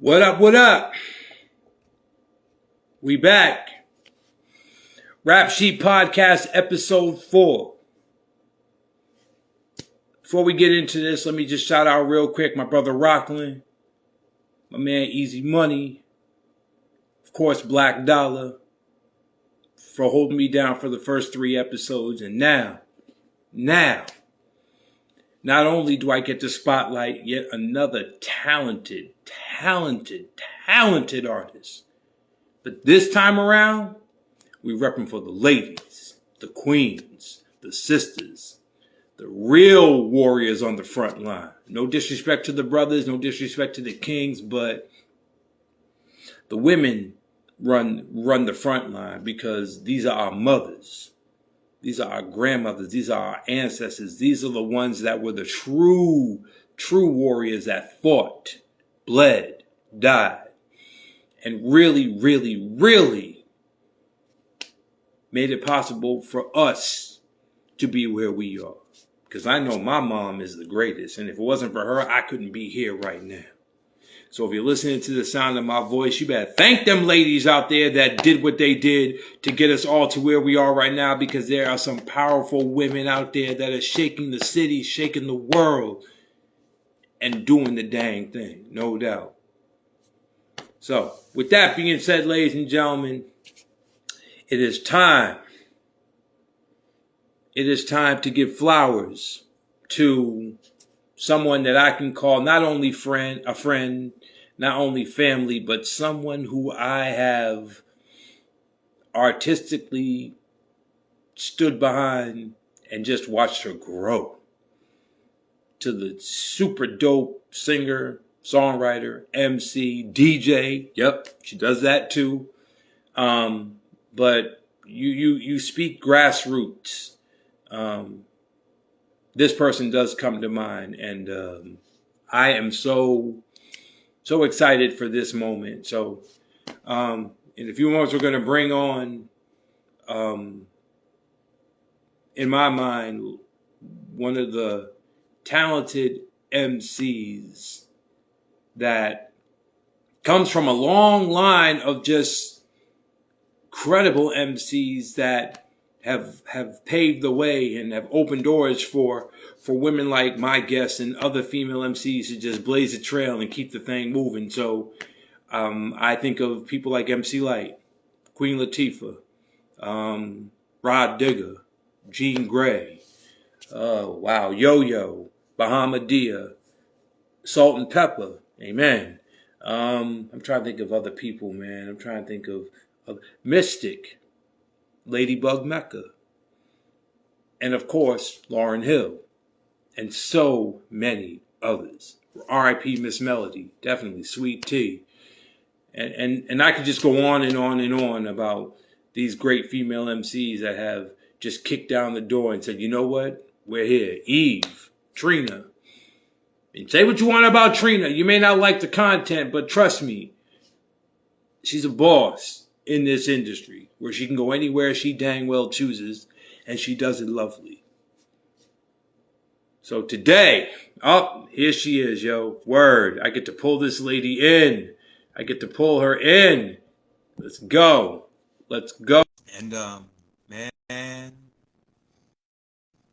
What up, what up? We back. Rap Sheet Podcast, episode 4. Before we get into this, let me just shout out real quick my brother Rockland, my man Easy Money, of course Black Dollar, for holding me down for the first 3 episodes. And now, not only do I get to spotlight yet another talented artist, but this time around, we repping for the ladies, the queens, the sisters, the real warriors on the front line. No disrespect to the brothers, no disrespect to the kings, but the women run the front line because these are our mothers. These are our grandmothers. These are our ancestors. These are the ones that were the true warriors that fought, bled, died, and really made it possible for us to be where we are. Because I know my mom is the greatest, and if it wasn't for her, I couldn't be here right now. So if you're listening to the sound of my voice, you better thank them ladies out there that did what they did to get us all to where we are right now, because there are some powerful women out there that are shaking the city, shaking the world, and doing the dang thing, no doubt. So with that being said, ladies and gentlemen, it is time. It is time to give flowers to someone that I can call not only a friend, not only family, but someone who I have artistically stood behind and just watched her grow to the super dope singer, songwriter, Emcee, DJ. Yep, she does that too. But you speak grassroots. This person does come to mind, and I am so excited for this moment. So, in a few moments, we're going to bring on, in my mind, one of the talented MCs that comes from a long line of just credible MCs that have paved the way and have opened doors for women like my guests and other female MCs to just blaze a trail and keep the thing moving. So I think of people like MC Lyte, Queen Latifah, Rod Digger, Jean Grey, Yo-Yo, Bahamadia, Salt and Pepper, amen. I'm trying to think of other people, man. I'm trying to think of Mystic, Ladybug Mecca, and of course, Lauryn Hill, and so many others. R.I.P. Miss Melody, definitely Sweet Tea. And I could just go on and on and on about these great female MCs that have just kicked down the door and said, you know what? We're here. Eve, Trina. And say what you want about Trina. You may not like the content, but trust me, she's a boss in this industry where she can go anywhere she dang well chooses, and she does it lovely. So today, here she is, yo. Word. I get to pull this lady in. I get to pull her in. Let's go. And, man,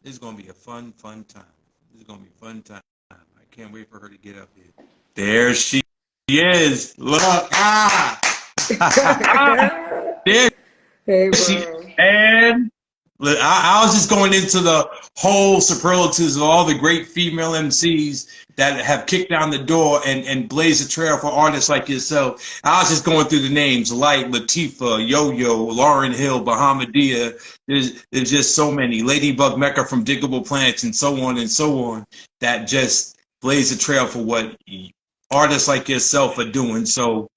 this is going to be a fun time. This is going to be a fun time. I can't wait for her to get up here. There she is. Look. There Hey, she, bro. and I was just going into the whole superlatives of all the great female MCs that have kicked down the door and blazed a trail for artists like yourself. I was just going through the names: Lyte, Latifah, Yo-Yo, Lauryn Hill, Bahamadia. There's just so many. Ladybug Mecca from Diggable Plants, and so on, that just blaze a trail for what artists like yourself are doing. So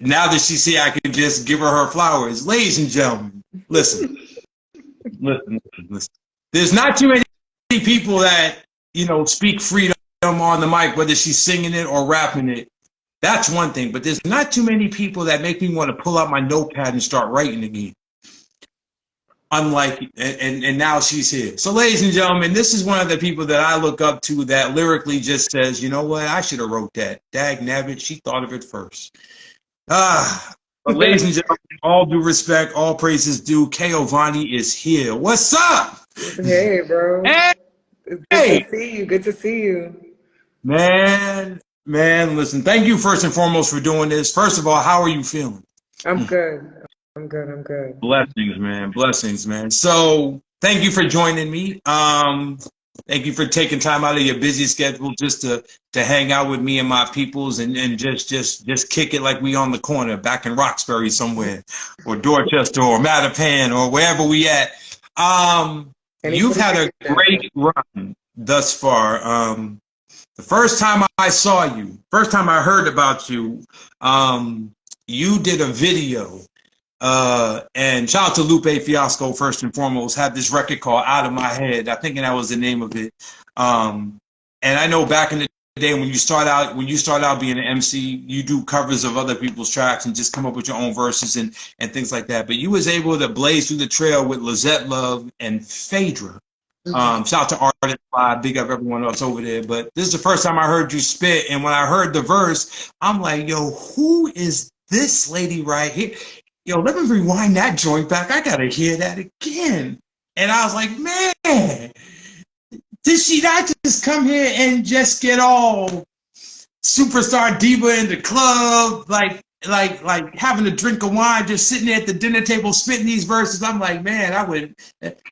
now that she's here, I can just give her flowers. Ladies and gentlemen, listen. There's not too many people that, speak freedom on the mic, whether she's singing it or rapping it. That's one thing. But there's not too many people that make me want to pull out my notepad and start writing again. unlike, and now she's here. So ladies and gentlemen, this is one of the people that I look up to that lyrically just says, you know what, I should have wrote that. Dag nabbit, she thought of it first. But ladies and gentlemen, all due respect, all praises due, Kaovanny is here. What's up? Hey, bro. Hey, It's good hey, to see you. Good to see you. man, listen, thank you first and foremost for doing this. First of all, how are you feeling? I'm good. I'm good. I'm good. Blessings, man. Blessings, man. So thank you for joining me. Thank you for taking time out of your busy schedule just to hang out with me and my peoples and just kick it like we on the corner back in Roxbury somewhere, or Dorchester or Mattapan or wherever we at. Any You've place had that a you're dancing. great run thus far. The first time I saw you, first time I heard about you, you did a video. And shout out to Lupe Fiasco first and foremost. Had this record called "Out of My Head." I think that was the name of it. And I know back in the day when you start out being an MC, you do covers of other people's tracks and just come up with your own verses and things like that. But you was able to blaze through the trail with Lizette Love and Phaedra. Shout out to Artist Live, big up everyone else over there. But this is the first time I heard you spit, and when I heard the verse, I'm like, yo, who is this lady right here? Yo, let me rewind that joint back. I gotta hear that again. And I was like, man, did she not just come here and just get all superstar diva in the club, like having a drink of wine, just sitting there at the dinner table spitting these verses? I'm like, man,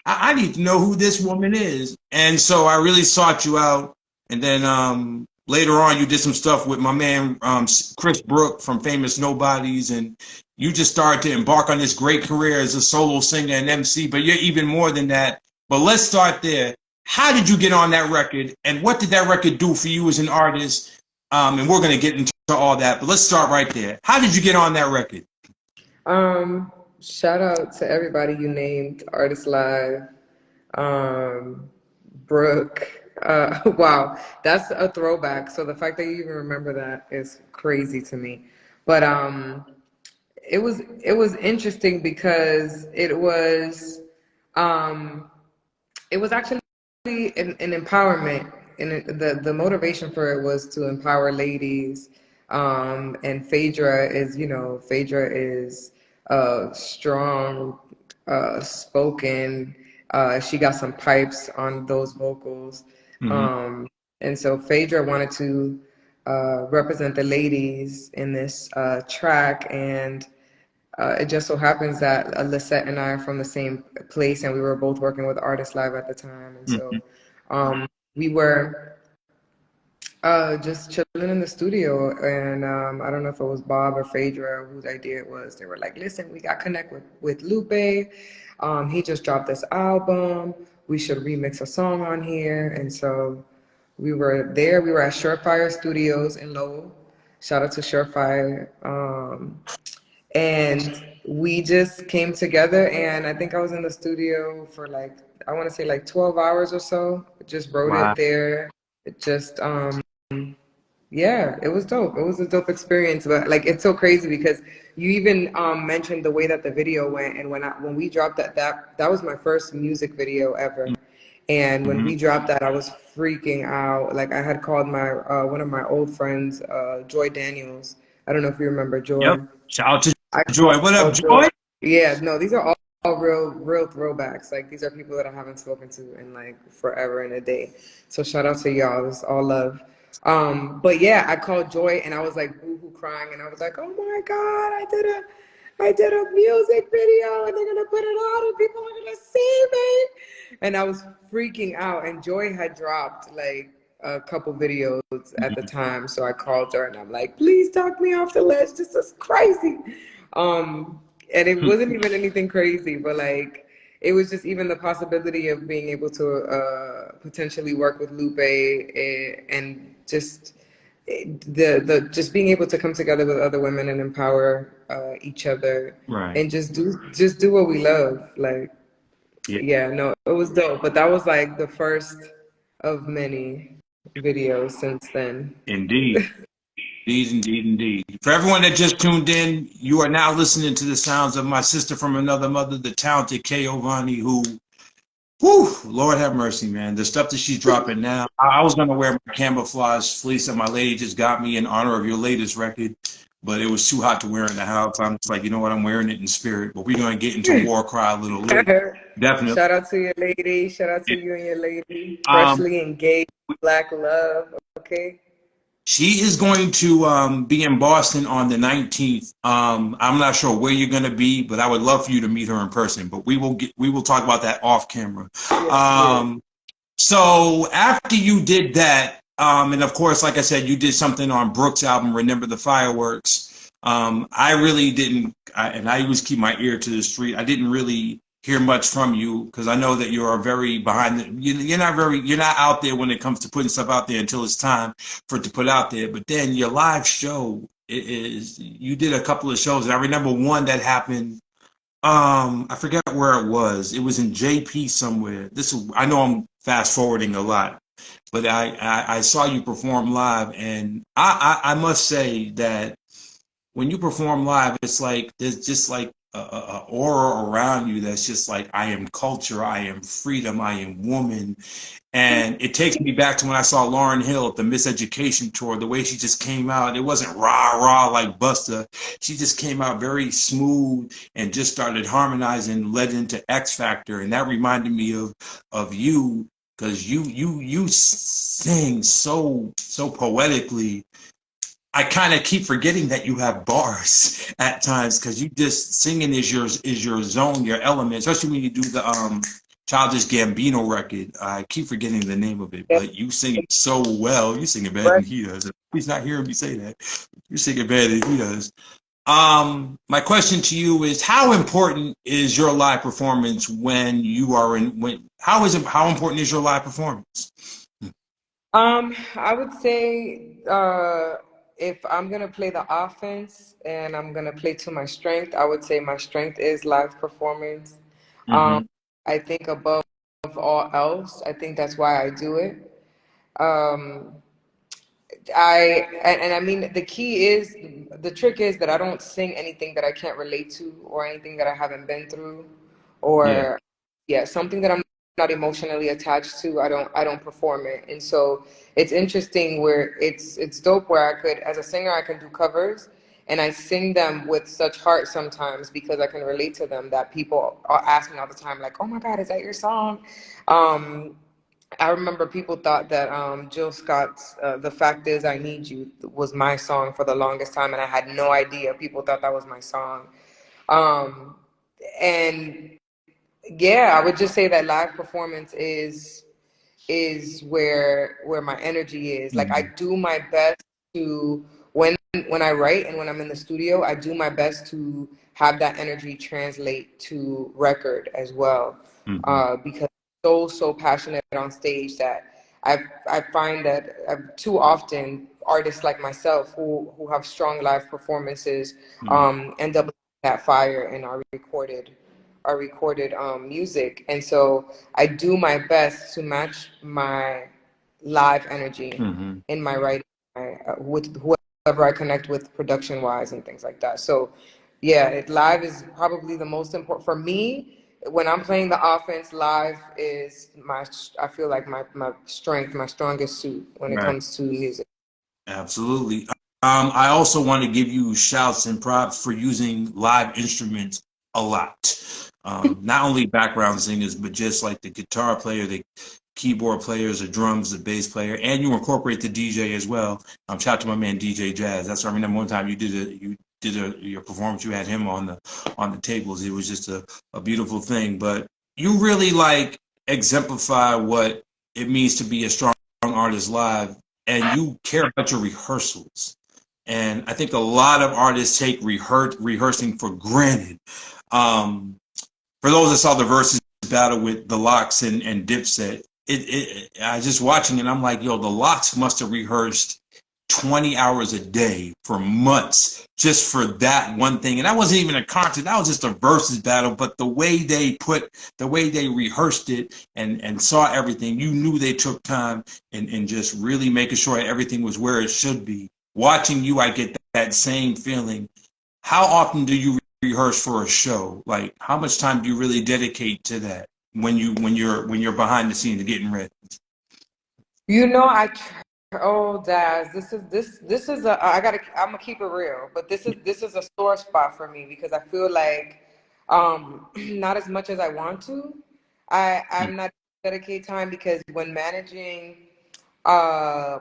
I need to know who this woman is. And so I really sought you out. And then later on, you did some stuff with my man Chris Brook from Famous Nobodies, and you just started to embark on this great career as a solo singer and MC. But you're even more than that. But let's start there. How did you get on that record, and what did that record do for you as an artist? And we're going to get into all that, but let's start right there. How did you get on that record? Shout out to everybody you named. Artist Live, um, Brooke. Wow, that's a throwback. So the fact that you even remember that is crazy to me. But it was interesting because um it was actually an empowerment, and the motivation for it was to empower ladies. And Phaedra is strong, spoken. She got some pipes on those vocals. Mm-hmm. And so Phaedra wanted to represent the ladies in this track, and it just so happens that Lisette and I are from the same place, and we were both working with Artist Live at the time. And so we were just chilling in the studio, and I don't know if it was Bob or Phaedra whose idea it was. They were like, listen, we got connect with Lupe. He just dropped this album. We should remix a song on here. And so we were there. We were at Surefire Studios in Lowell. Shout out to Surefire. And we just came together, and I think I was in the studio for like, I want to say like 12 hours or so. Just wrote Wow. it there. It just yeah, it was dope. It was a dope experience. But like, it's so crazy because you even mentioned the way that the video went, and when we dropped that was my first music video ever. And when we dropped that, I was freaking out. Like, I had called my one of my old friends, Joy Daniels. I don't know if you remember Joy. Yep. Shout out to I Joy. What up, called Joy. Joy? Yeah, no, these are all real throwbacks. Like, these are people that I haven't spoken to in like forever and a day. So shout out to y'all. It's all love. But yeah, I called Joy, and I was like boohoo crying, and I was like, oh my God, I did a music video, and they're gonna put it out, and people are gonna see me. And I was freaking out, and Joy had dropped like a couple videos at the time. So I called her, and I'm like, please talk me off the ledge. This is crazy. And it wasn't even anything crazy, but like, it was just even the possibility of being able to potentially work with Lupe, and just the just being able to come together with other women and empower each other, Right. and just do what we love. Like, Yeah. yeah, no, it was dope. But that was like the first of many videos since then. Indeed. Indeed. For everyone that just tuned in, you are now listening to the sounds of my sister from another mother, the talented Kaovanny, who, whew, Lord have mercy, man. The stuff that she's dropping now. I was gonna wear my camouflage fleece that my lady just got me in honor of your latest record, but it was too hot to wear in the house. I'm just like, you know what? I'm wearing it in spirit. But we're gonna get into War Cry a little later. Definitely. Shout out to your lady. Shout out to you and your lady. Um, Freshly engaged, Black love. Okay. She is going to be in Boston on the 19th. I'm not sure where you're going to be, but I would love for you to meet her in person. But we will talk about that off camera. Yes. So after you did that, and of course, like I said, you did something on Brooks' album, Remember the Fireworks. I really didn't, and I always keep my ear to the street. I didn't really hear much from you because I know that you are very behind. You're not out there when it comes to putting stuff out there until it's time for it to put out there. But then your live show you did a couple of shows, and I remember one that happened. I forget where it was. It was in JP somewhere. I know I'm fast forwarding a lot, but I saw you perform live, and I must say that when you perform live, it's like there's just like a aura around you that's just like, I am culture, I am freedom, I am woman. And it takes me back to when I saw Lauryn Hill at the Miseducation tour. The way she just came out, it wasn't rah like Busta. She just came out very smooth and just started harmonizing, led into X Factor, and that reminded me of you, because you sing so poetically. I kind of keep forgetting that you have bars at times, because you just singing is your zone, your element, especially when you do the Childish Gambino record. I keep forgetting the name of it, but you sing it so well. You sing it better than he does. He's not hearing me say that. You sing it better than he does. My question to you is, how important is your live performance when you are how important is your live performance? I would say if I'm gonna play the offense and I'm gonna play to my strength, I would say my strength is live performance. I think above all else, I think that's why I do it. Um, I mean, the trick is that I don't sing anything that I can't relate to, or anything that I haven't been through, or something that I'm not emotionally attached to. I don't perform it. And so it's interesting where it's dope where I could, as a singer, I can do covers, and I sing them with such heart sometimes because I can relate to them, that people ask me all the time, like, oh my God, is that your song? I remember people thought that Jill Scott's The Fact Is I Need You was my song for the longest time, and I had no idea. People thought that was my song. And yeah, I would just say that live performance is where my energy is. Like, I do my best to, when I write and when I'm in the studio, I do my best to have that energy translate to record as well. Because so passionate on stage that I find that too often artists like myself who have strong live performances end up that fire in our recorded music. And so I do my best to match my live energy in my writing with whoever I connect with production wise and things like that. So yeah, live is probably the most important for me. When I'm playing the offense, live is I feel like my strength, my strongest suit when it comes to music. Absolutely. I also want to give you shouts and props for using live instruments a lot. Not only background singers, but just like the guitar player, the keyboard players, the drums, the bass player, and you incorporate the DJ as well. Shout out to my man DJ Jazz. That's why I remember one time you did your performance. You had him on the tables. It was just a beautiful thing. But you really like exemplify what it means to be a strong artist live, and you care about your rehearsals. And I think a lot of artists take rehearsing for granted. For those that saw the Versus battle with the Lox and Dipset, I just watching it, I'm like, yo, the Lox must have rehearsed 20 hours a day for months just for that one thing. And that wasn't even a concert, that was just a Versus battle. But the way they rehearsed it and saw everything, you knew they took time and just really making sure everything was where it should be. watching you, I get that same feeling. How often do you rehearse for a show? Like, how much time do you really dedicate to that when you're behind the scenes getting ready? You know, oh, Daz, this is a I'm gonna keep it real, but this is a sore spot for me because I feel like not as much as I want to. I'm not dedicate time because uh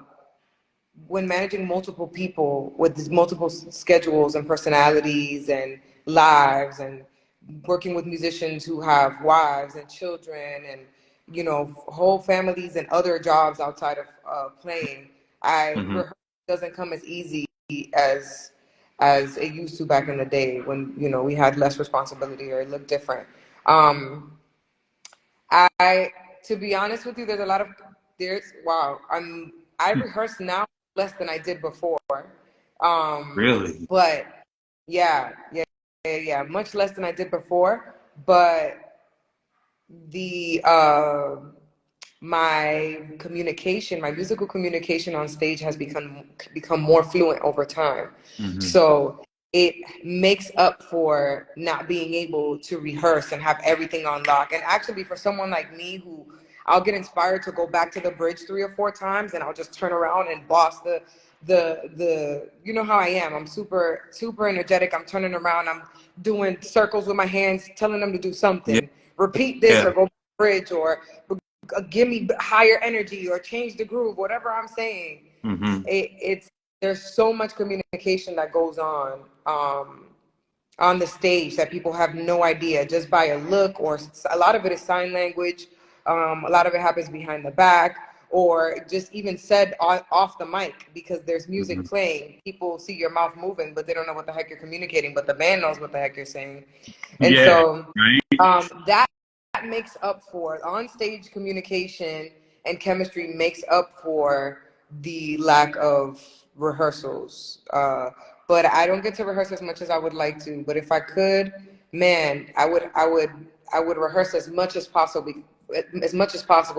when managing multiple people with these multiple schedules and personalities and lives, and working with musicians who have wives and children and whole families and other jobs outside of playing, I Mm-hmm. rehearsal doesn't come as easy as as it used to back in the day when we had less responsibility or it looked different. um I, to be honest with you, I rehearse now less than I did before. Really? But yeah, much less than I did before. But the my musical communication on stage has become more fluent over time. Mm-hmm. So it makes up for not being able to rehearse and have everything on lock. And actually, for someone like me, who I'll get inspired to go back to the bridge 3 or 4 times, and I'll just turn around and boss the you know how I am. I'm super energetic. I'm turning around. I'm doing circles with my hands, telling them to do Yeah. something. Repeat this or go bridge, or give me higher energy or change the groove, whatever I'm saying. Mm-hmm. It's there's so much communication that goes on the stage that people have no idea, just by a look, or a lot of it is sign language. A lot of it happens behind the back, or just even said off the mic, because there's Mm-hmm. music playing. People see your mouth moving, but they don't know what the heck you're communicating, but the band knows what the heck you're saying. And Yeah. so Right. that makes up for on stage communication, and chemistry makes up for the lack of rehearsals. But I don't get to rehearse as much as I would like to. But if I could, man, I would rehearse as much as possible,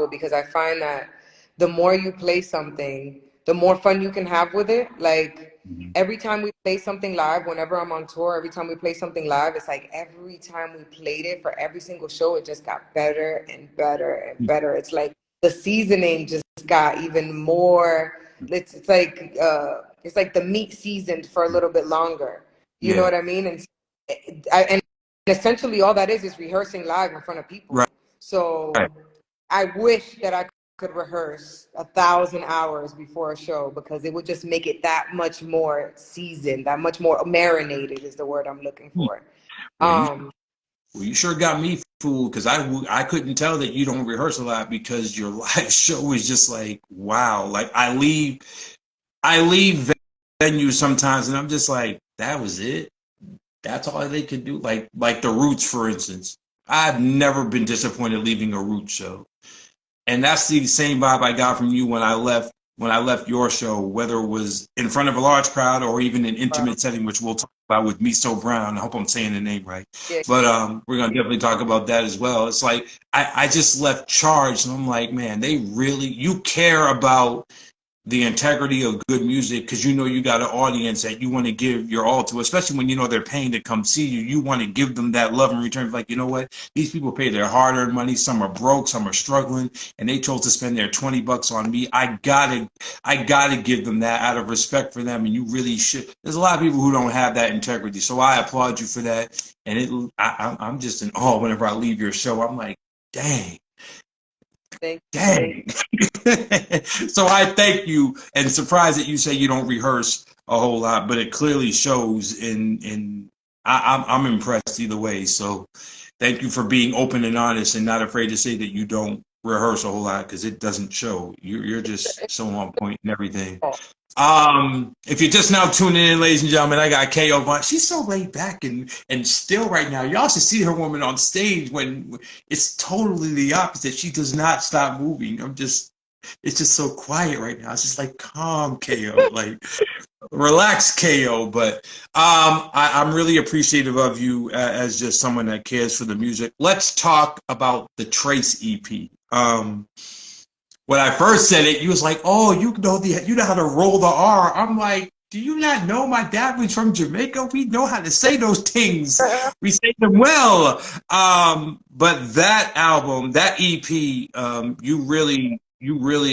because I find that the more you play something, the more fun you can have with it. Like, Mm-hmm. every time we play something live, whenever I'm on tour, every time we play something live, it's like every time we played it for every single show, it just got better and better and better. It's like the seasoning just got even more. It's like the meat seasoned for a little bit longer. You know Yeah. what I mean? And essentially all that is rehearsing live in front of people. Right. So Right. I wish that I could rehearse 1,000 hours before a show, because it would just make it that much more seasoned, that much more marinated is the word I'm looking for. Well, Um, you sure got me fooled, because I couldn't tell that you don't rehearse a lot, because your live show is just like, wow. Like, I leave venues sometimes and I'm just like, that was it. That's all they could do. Like the Roots, for instance. I've never been disappointed leaving a Roots show. And that's the same vibe I got from you when I left your show, whether it was in front of a large crowd or even an intimate setting, which we'll talk about with Miso Brown. I hope I'm saying the name right. yeah, But we're gonna definitely talk about that as well. It's like I just left charged, and I'm like, man, they really, you care about the integrity of good music, because you know you got an audience that you want to give your all to, especially when you know they're paying to come see you. You want to give them that love in return. Like, you know what? These people pay their hard-earned money. Some are broke, some are struggling, and they chose to spend their $20 on me. I gotta give them that out of respect for them. And you really should. There's a lot of people who don't have that integrity, so I applaud you for that. And I'm just in awe whenever I leave your show. I'm like, dang. thank Dang. So I thank you, and surprised that you say you don't rehearse a whole lot, but it clearly shows in I'm impressed either way. So thank you for being open and honest and not afraid to say that you don't rehearse a whole lot, because it doesn't show. You're just so on point and everything. you. If you're just now tuning in, ladies and gentlemen, I got Kaovanny. She's so laid back and still right now. Y'all should see her woman on stage when it's totally the opposite. She does not stop moving. It's just so quiet right now. It's just like calm KO, like relax KO. But I'm really appreciative of you as just someone that cares for the music. Let's talk about the Trace EP. When I first said it, you was like, "Oh, you know how to roll the R." I'm like, Do you not know my dad was from Jamaica? We know how to say those things. We say them well. But that album, that EP, you really,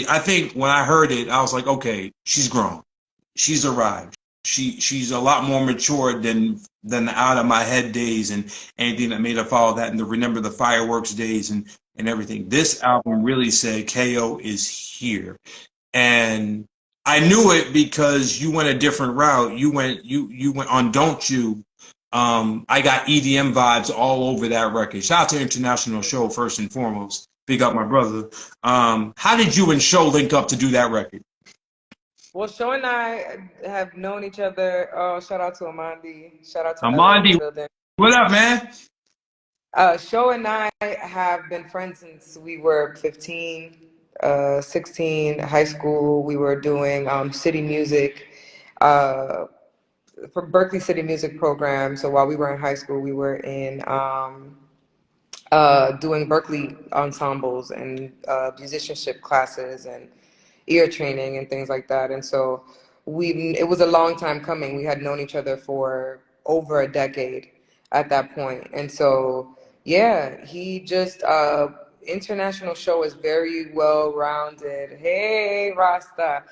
I think when I heard it, I was like, okay, she's grown. She's arrived. She's a lot more mature than the Out of My Head days and anything that made her follow that, and the Remember the Fireworks days and everything. This album really said KO is here. And I knew it because you went a different route. You went on Don't You. I got EDM vibes all over that record. Shout out to International Show first and foremost. Big up my brother. How did you and Show link up to do that record? Well, Show and I have known each other. Oh, shout out to Amandi. Shout out to Amandi, what up, man? Show and I have been friends since we were 15, 16, high school. We were doing city music for Berkeley City Music Program. So while we were in high school, we were in doing Berkeley ensembles and musicianship classes and ear training and things like that. And so it was a long time coming. We had known each other for over a decade at that point. And so, yeah, he just, International Show is very well-rounded. Hey, Rasta.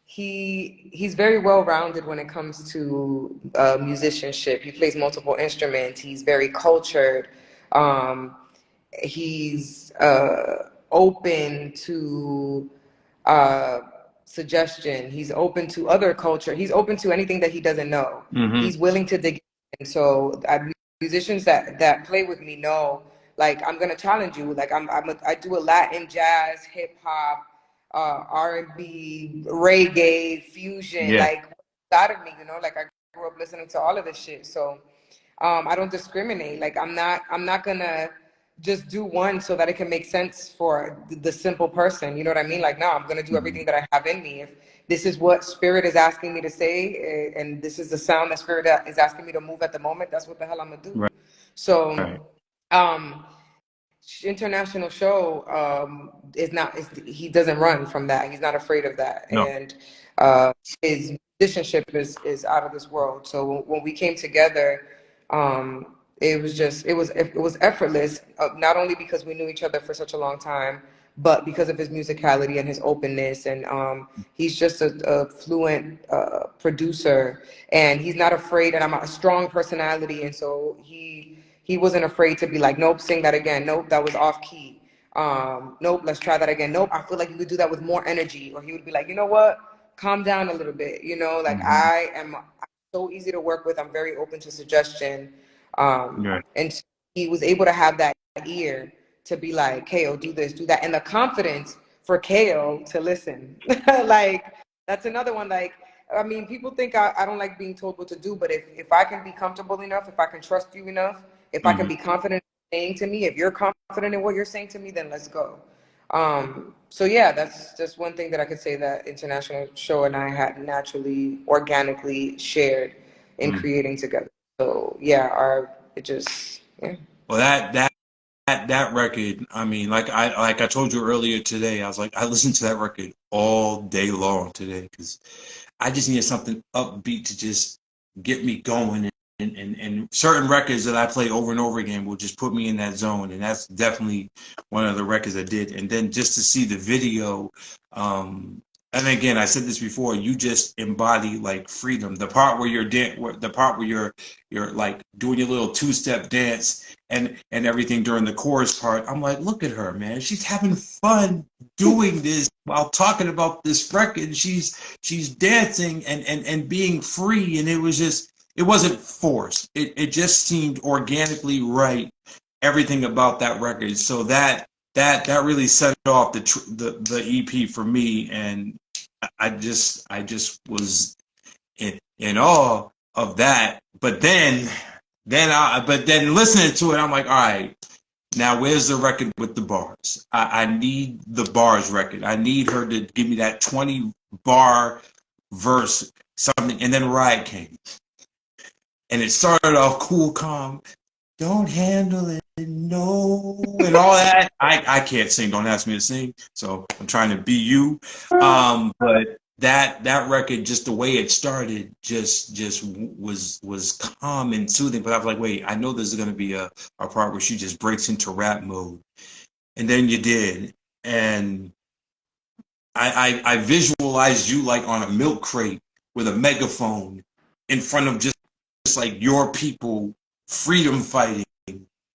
He's very well-rounded when it comes to musicianship. He plays multiple instruments. He's very cultured. He's open to suggestion. He's open to other culture. He's open to anything that he doesn't know. Mm-hmm. He's willing to dig in. So musicians that play with me know, like, I'm gonna challenge you. Like I do a Latin, jazz, hip hop, R&B, reggae, fusion. Yeah. Like out of me, you know. Like I grew up listening to all of this shit. So I don't discriminate. Like I'm not gonna just do one so that it can make sense for the simple person. You know what I mean? Like, no, I'm going to do everything that I have in me. If this is what Spirit is asking me to say, and this is the sound that Spirit is asking me to move at the moment, that's what the hell I'm going to do. Right. So, International Show he doesn't run from that. He's not afraid of that. No. And his musicianship is out of this world. So when we came together, it was effortless, not only because we knew each other for such a long time, but because of his musicality and his openness. And he's just a fluent producer, and he's not afraid. And I'm a strong personality, and so he wasn't afraid to be like, nope, sing that again. Nope, that was off key. Nope, let's try that again. Nope, I feel like you could do that with more energy. Or he would be like, you know what, calm down a little bit. You know, like I'm so easy to work with. I'm very open to suggestion. And he was able to have that ear to be like, KO, do this, do that. And the confidence for KO to listen. Like, that's another one. Like, I mean, people think I don't like being told what to do, but if I can be comfortable enough, if I can trust you enough, if I can be confident in saying to me, if you're confident in what you're saying to me, then let's go. So yeah, that's just one thing that I could say that International Show and I had naturally, organically shared in creating together. So yeah, Well, that record, I mean, like I told you earlier today, I was like, I listened to that record all day long today because I just needed something upbeat to just get me going. And certain records that I play over and over again will just put me in that zone, and that's definitely one of the records I did. And then just to see the video, and again, I said this before, you just embody like freedom. The part where you're like doing your little two-step dance and everything during the chorus part, I'm like, look at her, man. She's having fun doing this while talking about this record. She's dancing and being free, and it wasn't forced. It just seemed organically right. Everything about that record. So that really set off the EP for me, and I just was in awe of that. But then listening to it, I'm like, all right, now where's the record with the bars? I need the bars record. I need her to give me that 20-bar verse, something. And then Riot came. And it started off cool, calm, don't handle it, no, and all that. I can't sing, don't ask me to sing, so I'm trying to be you. But that record, just the way it started, just was calm and soothing. But I was like, wait, I know there's going to be a part where she just breaks into rap mode, and then you did, and I visualized you like on a milk crate with a megaphone in front of just like your people, freedom fighting,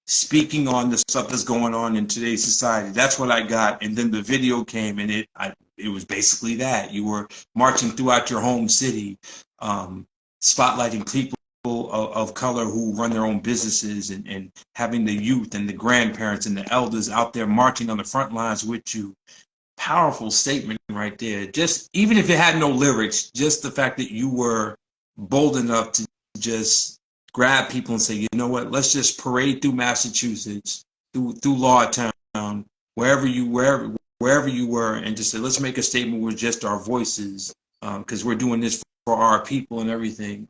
speaking on the stuff that's going on in today's society. That's what I got. And then the video came, and it was basically that. You were marching throughout your home city, spotlighting people of color who run their own businesses, and having the youth and the grandparents and the elders out there marching on the front lines with you. Powerful statement right there. Just even if it had no lyrics, just the fact that you were bold enough to just grab people and say, you know what, let's just parade through Massachusetts, through Lawtown, wherever you were, and just say, let's make a statement with just our voices, because we're doing this for our people and everything.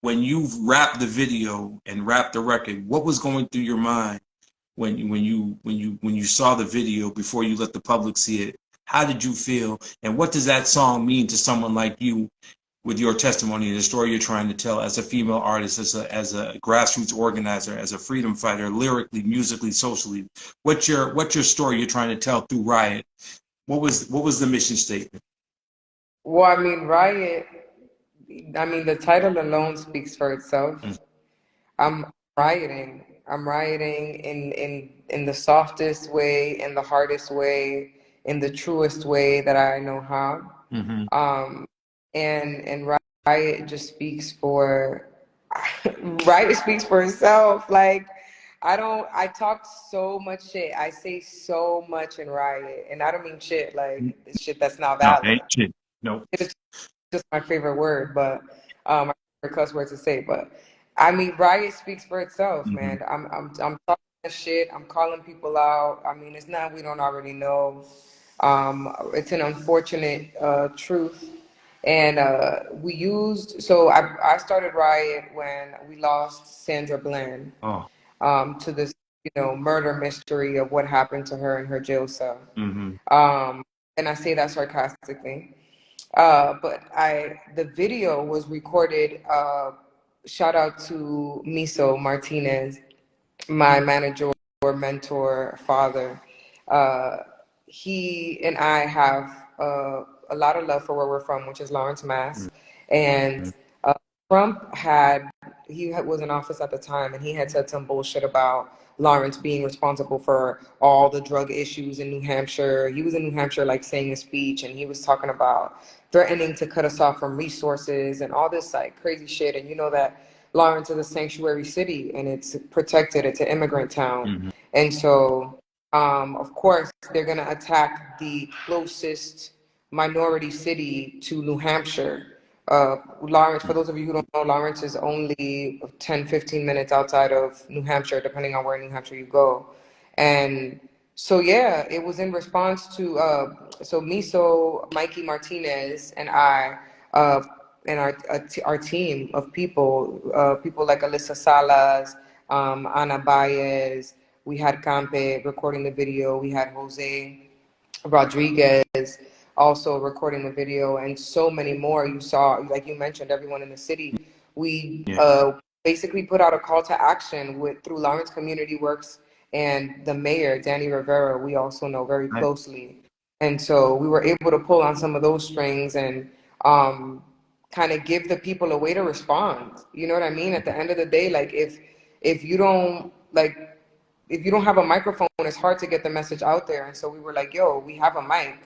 When you wrapped the video and wrapped the record, what was going through your mind when you saw the video before you let the public see it? How did you feel, and what does that song mean to someone like you, with your testimony and the story you're trying to tell as a female artist, as a grassroots organizer, as a freedom fighter, lyrically, musically, socially? What's your story you're trying to tell through Riot? What was the mission statement? Well, I mean, Riot, I mean, the title alone speaks for itself. I'm rioting. I'm rioting in the softest way, in the hardest way, in the truest way that I know how. And Riot just speaks for Riot speaks for itself. Like, I talk so much shit. I say so much in Riot, and I don't mean shit like shit that's not No, valid. ain't shit. No. It's just my favorite word, but my favorite cuss word to say. But I mean, Riot speaks for itself, man. I'm talking that shit. I'm calling people out. I mean, it's not we don't already know. It's an unfortunate truth. And we used, so I started Riot when we lost Sandra Bland to this, murder mystery of what happened to her in her jail cell. And I say that sarcastically. But the video was recorded, shout out to Miso Martinez, my manager, mentor, father. He and I have a lot of love for where we're from, which is Lawrence, Mass. And Trump was in office at the time, and he had said some bullshit about Lawrence being responsible for all the drug issues in New Hampshire. He was in New Hampshire, like, saying a speech, and he was talking about threatening to cut us off from resources and all this, like, crazy shit. And you know that Lawrence is a sanctuary city, and it's protected. It's an immigrant town. And so, of course, they're going to attack the closest minority city to New Hampshire. Lawrence, for those of you who don't know, Lawrence is only 10, 15 minutes outside of New Hampshire, depending on where in New Hampshire you go. And so, yeah, it was in response to, so Miso, Mikey Martinez, and I, and our team of people like Alyssa Salas, Ana Baez, we had Campe recording the video, we had Jose Rodriguez also recording the video, and so many more. You saw, like you mentioned, everyone in the city. We basically put out a call to action through Lawrence Community Works and the mayor, Danny Rivera, we also know very closely. And so we were able to pull on some of those strings and kind of give the people a way to respond. You know what I mean? At the end of the day, like, if you don't have a microphone, it's hard to get the message out there. And so we were like, yo, we have a mic.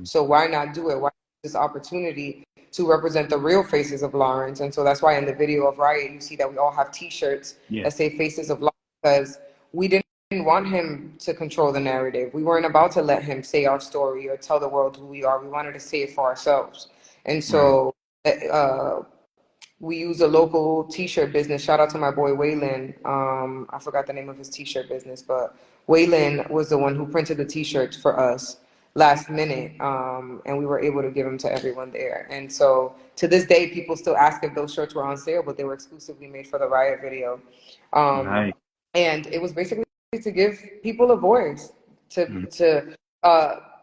So why not do it? Why this opportunity to represent the real faces of Lawrence? And so that's why in the video of Riot, you see that we all have T-shirts that say Faces of Lawrence, because we didn't want him to control the narrative. We weren't about to let him say our story or tell the world who we are. We wanted to say it for ourselves. And so we use a local T-shirt business. Shout out to my boy Waylon. I forgot the name of his T-shirt business, but Waylon was the one who printed the T-shirts for us last minute, and we were able to give them to everyone there. And so to this day, people still ask if those shirts were on sale, but they were exclusively made for the Riot video. And it was basically to give people a voice, to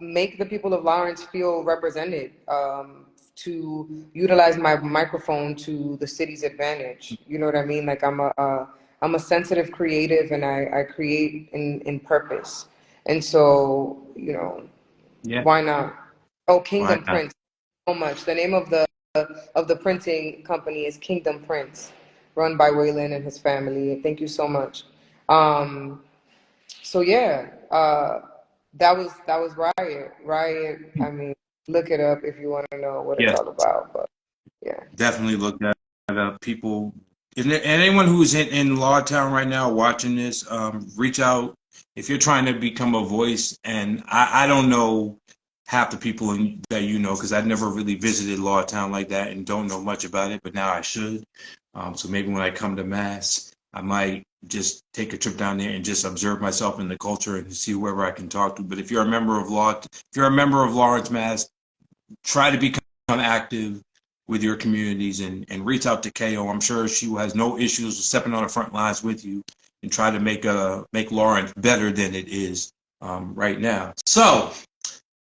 make the people of Lawrence feel represented, to utilize my microphone to the city's advantage. You know what I mean? Like I'm a sensitive creative, and I create in purpose. And so, you know, Yeah. why not? Oh, Why Kingdom not? Prince. So much. The name of the printing company is Kingdom Prince, run by Waylon and his family. Thank you so much. Um, so yeah, that was Riot. Riot. I mean, look it up if you want to know what it's Yes. all about. But yeah. Definitely look that up. People, and anyone who's in Lawtown right now watching this, reach out if you're trying to become a voice. And I don't know half the people that you know, because I've never really visited Lawtown like that and don't know much about it, but now I should. So maybe when I come to Mass, I might just take a trip down there and just observe myself in the culture and see whoever I can talk to. But if you're a member of if you're a member of Lawrence, Mass, try to become active with your communities and reach out to KO. I'm sure she has no issues with stepping on the front lines with you and try to make Lawrence better than it is right now. So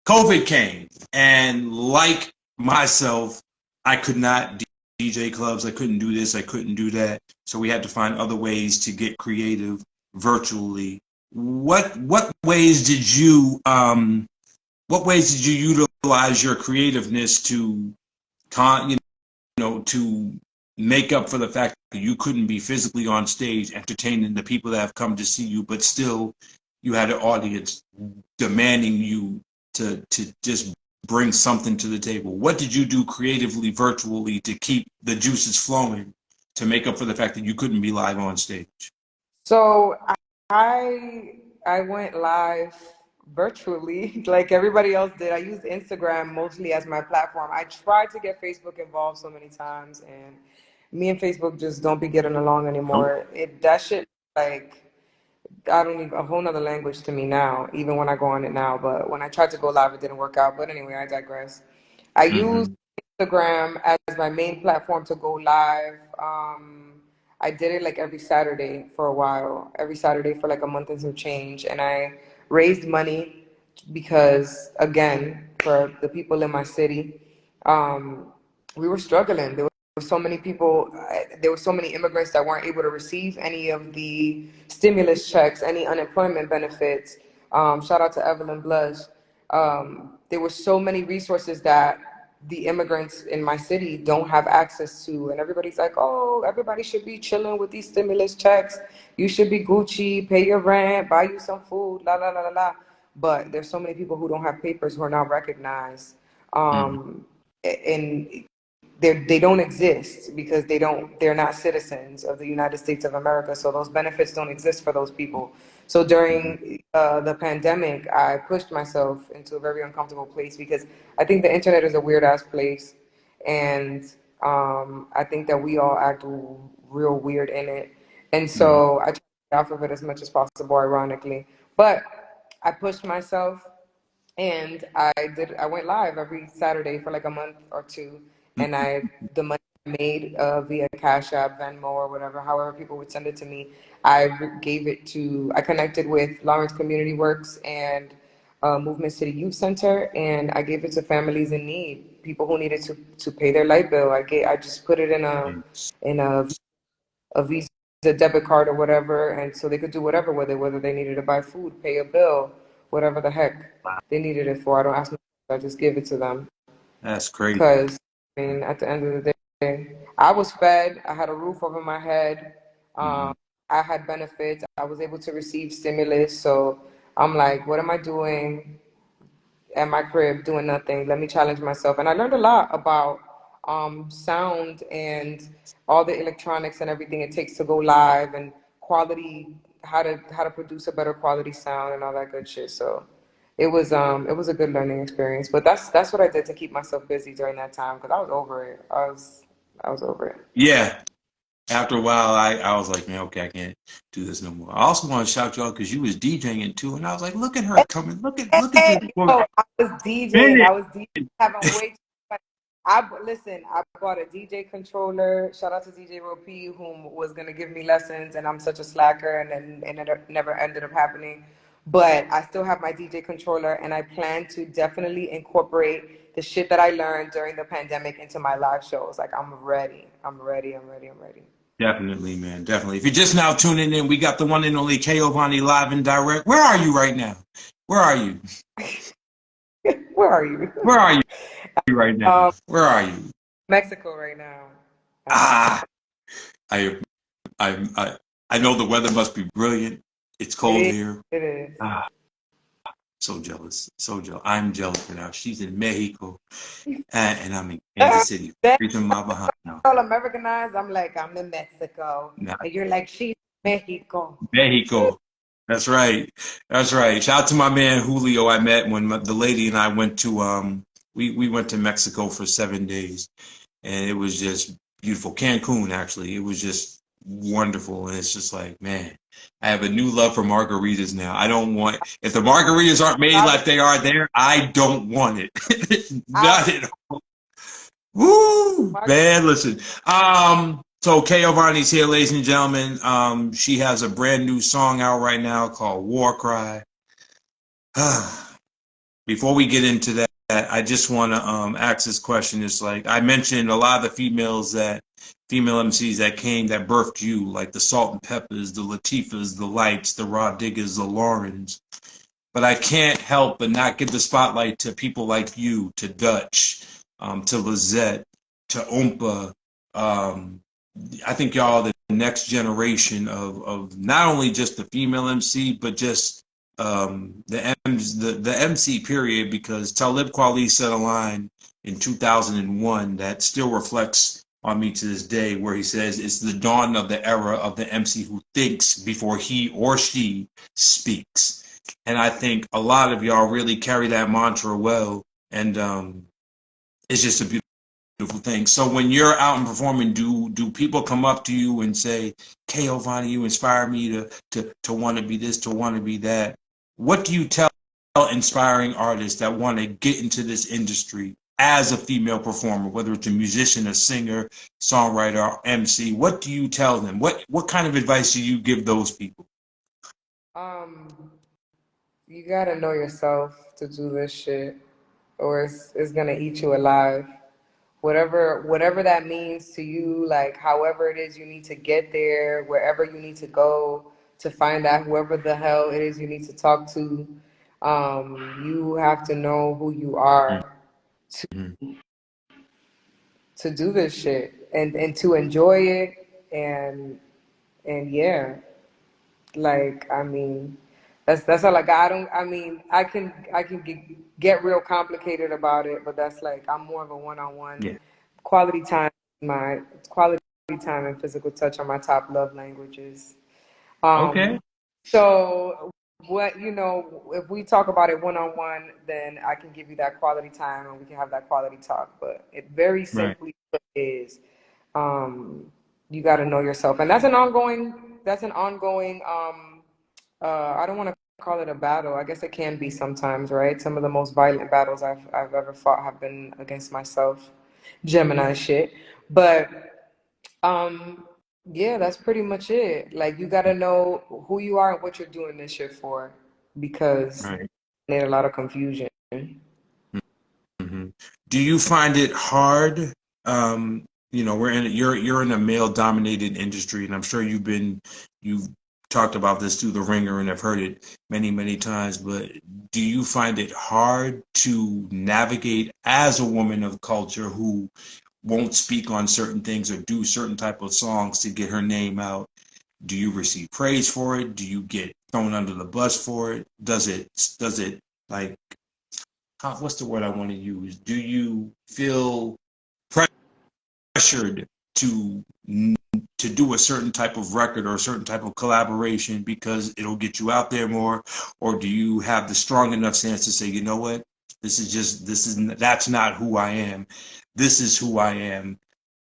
COVID came, and like myself, I could not DJ clubs. I couldn't do this. I couldn't do that. So we had to find other ways to get creative virtually. What ways did you utilize your creativeness to you to make up for the fact that you couldn't be physically on stage entertaining the people that have come to see you, but still you had an audience demanding you to just bring something to the table? What did you do creatively, virtually, to keep the juices flowing to make up for the fact that you couldn't be live on stage? So I went live virtually like everybody else did. I used Instagram mostly as my platform. I tried to get Facebook involved so many times, and me and Facebook just don't be getting along Nope. anymore. That shit, like, I don't even, a whole nother language to me now, even when I go on it now. But when I tried to go live, it didn't work out. But anyway, I digress. I use Mm-hmm. Instagram as my main platform to go live. I did it like every Saturday for a while, every Saturday for like a month and some change. And I raised money because, again, for the people in my city, we were struggling. There were so many people, there were so many immigrants that weren't able to receive any of the stimulus checks, any unemployment benefits. Shout out to Evelyn Blush. There were so many resources that the immigrants in my city don't have access to. And everybody's like, oh, everybody should be chilling with these stimulus checks. You should be Gucci, pay your rent, buy you some food, la, la, la, la, la. But there's so many people who don't have papers who are not recognized. Mm-hmm. And they don't exist because they're not citizens of the United States of America, so those benefits don't exist for those people. So during the pandemic, I pushed myself into a very uncomfortable place because I think the internet is a weird ass place, and I think that we all act real weird in it, and Mm-hmm. so I try to get off of it as much as possible, ironically. But I pushed myself, and I went live every Saturday for like a month or two, and the money I made via Cash App, Venmo, or whatever, however people would send it to me, I connected with Lawrence Community Works and Movement City Youth Center, and I gave it to families in need, people who needed to pay their light bill. I just put it in a Visa debit card or whatever, and so they could do whatever with it, whether they needed to buy food, pay a bill, whatever the heck they needed it for. I don't ask them, I just give it to them. That's crazy. Because, I mean, at the end of the day, I was fed, I had a roof over my head, Mm-hmm. I had benefits, I was able to receive stimulus. So I'm like, what am I doing at my crib doing nothing? Let me challenge myself. And I learned a lot about sound and all the electronics and everything it takes to go live, and quality, how to produce a better quality sound and all that good shit. So it was a good learning experience. But that's what I did to keep myself busy during that time, because I was over it. I was over it. Yeah. After a while, I was like, man, okay, I can't do this no more. I also want to shout you out because you was DJing too, and I was like, look at her coming, look at this Hey, woman. yo, I was DJing. Minute. I was DJing, having way too much. Listen, I bought a DJ controller. Shout out to DJ Ropi, whom was gonna give me lessons, and I'm such a slacker, and then and it never ended up happening. but I still have my DJ controller, and I plan to definitely incorporate the shit that I learned during the pandemic into my live shows. Like, I'm ready. I'm ready. I'm ready. I'm ready. Definitely, man. Definitely. If you're just now tuning in, we got the one and only Kaovanny live and direct. Where are you right now? Where are you? Where are you? Where are you right now? Where are you? Mexico right now. Ah, I, I know the weather must be brilliant. It's cold It is. here. It is. Ah, so jealous. So jealous. I'm jealous right now. She's in Mexico, and I'm in Kansas City. That's Freezing my behind now. all Americanized. I'm like, I'm in Mexico. Nah, And you're like, she's Mexico. Mexico. That's right. That's right. Shout out to my man Julio. I met when the lady and I went to we went to Mexico for 7 days, and it was just beautiful. Cancun, actually, it was just wonderful, and it's just like, man, I have a new love for margaritas now. I don't want, if the margaritas aren't made like they are there, I don't want it. Not at all. Woo, man, listen. So Kaovanny's here, ladies and gentlemen. She has a brand new song out right now called War Cry. Before we get into that, I just want to ask this question. It's like I mentioned a lot of the female MCs that came that birthed you, like the Salt and Peppers, the Latifahs, the Lights, the Raw Diggers, the Laurens. But I can't help but not give the spotlight to people like you, to Dutch, to Lizette, to Oompa. I think y'all are the next generation of not only just the female MC, but just the MC period, because Talib Kweli said a line in 2001 that still reflects on me to this day, where he says it's the dawn of the era of the MC who thinks before he or she speaks. And I think a lot of y'all really carry that mantra well, and it's just a beautiful thing. So when you're out and performing, do people come up to you and say, Kaovanny, you inspire me to want to be this, to want to be that? What do you tell inspiring artists that want to get into this industry as a female performer, whether it's a musician, a singer, songwriter, or MC? What do you tell them? What kind of advice do you give those people? You gotta know yourself to do this shit, or it's gonna eat you alive. Whatever that means to you, like however it is you need to get there, wherever you need to go to find out whoever the hell it is you need to talk to. You have to know who you are to do this shit and to enjoy it and yeah. Like, I mean, that's all. Like, I can get real complicated about it, but that's like I'm more of a one-on-one Yeah. quality time. My quality time and physical touch are my top love languages. Okay. So what if we talk about it one-on-one, then I can give you that quality time and we can have that quality talk. But it very Right. simply is, you got to know yourself, and that's an ongoing I don't want to call it a battle. I guess it can be sometimes, right? Some of the most violent battles I've ever fought have been against myself, Gemini shit. But yeah, that's pretty much it. Like, you got to know who you are and what you're doing this shit for, because Right. there's a lot of confusion. Hmm. Do you find it hard? You're in a male dominated industry, and I'm sure you've talked about this through the ringer, and I've heard it many, many times. But do you find it hard to navigate as a woman of culture who won't speak on certain things or do certain type of songs to get her name out? Do you receive praise for it? Do you get thrown under the bus for it? Does it like, what's the word I want to use? Do you feel pressured to do a certain type of record or a certain type of collaboration because it'll get you out there more, or do you have the strong enough stance to say, you know what, that's not who I am. This is who I am.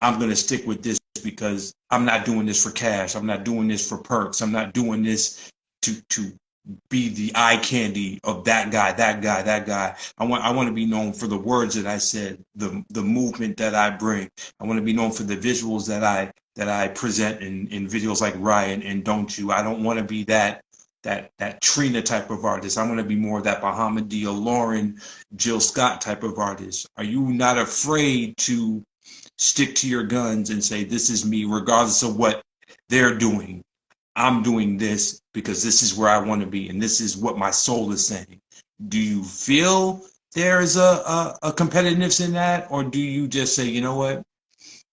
I'm gonna stick with this because I'm not doing this for cash. I'm not doing this for perks. I'm not doing this to be the eye candy of that guy, that guy, that guy. I want to be known for the words that I said, the movement that I bring. I want to be known for the visuals that I present in videos like Riot and Don't You. I don't want to be that that Trina type of artist. I'm going to be more of that Bahamadia, Lauren, Jill Scott type of artist. Are you not afraid to stick to your guns and say, this is me, regardless of what they're doing? I'm doing this because this is where I want to be, and this is what my soul is saying. Do you feel there is a competitiveness in that, or do you just say, you know what,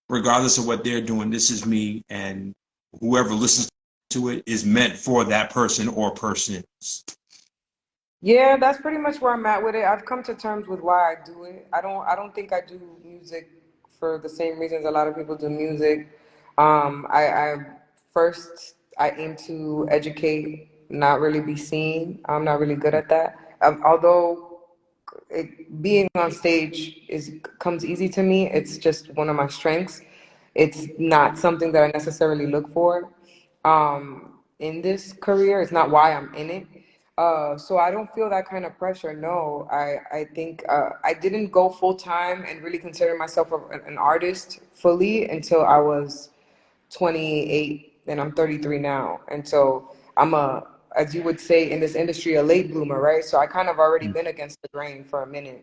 regardless of what they're doing, this is me, and whoever listens to it is meant for that person or persons? Yeah, that's pretty much where I'm at with it. I've come to terms with why I do it. I don't think I do music for the same reasons a lot of people do music. I first I aim to educate, not really be seen. I'm not really good at that. Although being on stage comes easy to me. It's just one of my strengths. It's not something that I necessarily look for in this career. It's not why I'm in it. So I don't feel that kind of pressure. No, I think I didn't go full time and really consider myself an artist fully until I was 28, and I'm 33 now. And so I'm as you would say in this industry, a late bloomer, right? So I kind of already been against the grain for a minute,